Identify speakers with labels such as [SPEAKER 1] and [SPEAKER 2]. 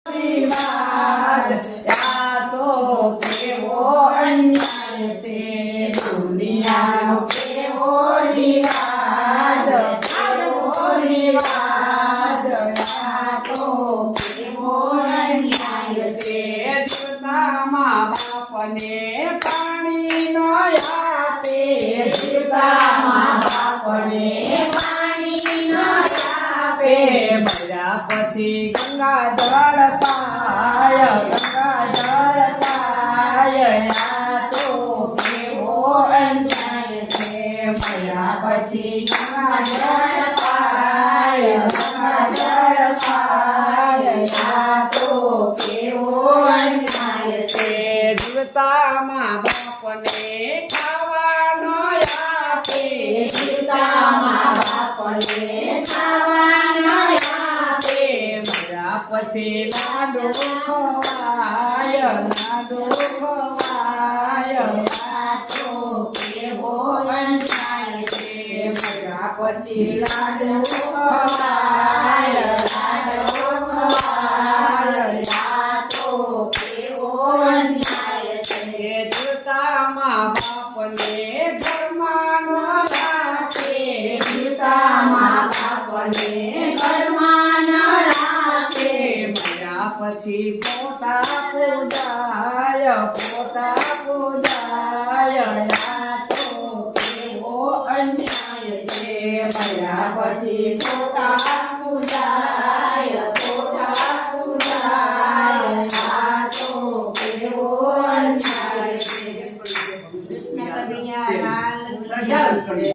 [SPEAKER 1] વિવાદ આ તો કેવો અન્યાય છે દુનિયાનો કેવો વિવાદ કેવો વિવાદ આ તો કેવો અન્યાય છે જીવતા મા બાપને પાણી નો આપે જીવતા મા બાપને પાણી નો આપે મર્યા પછી ગંગા જળ પાય આ તો કેવો અન્યાય છે મર્યા પછી ગંગા જળ પાય આ તો કેવો અન્યાય છે જીવતા મા બાપને ખાવાનો આપે જીવતા મા બાપને ખાવાનો આપે મર્યા પછી લાડુ ખવાય આ તો કેવો અન્યાય છે મર્યા પછી લાડુ ખવાય આ તો કેવો અન્યાય છે જીવતા મા બાપને ઘરમાં ન રાખે જીવતા મા બાપને ઘરમાં ન રાખે મર્યા પછી પોતા પૂજાય આ તો કેવો અન્યાય છે મર્યા પછી પોતા પૂજાય આ તો કેવો અન્યાય છે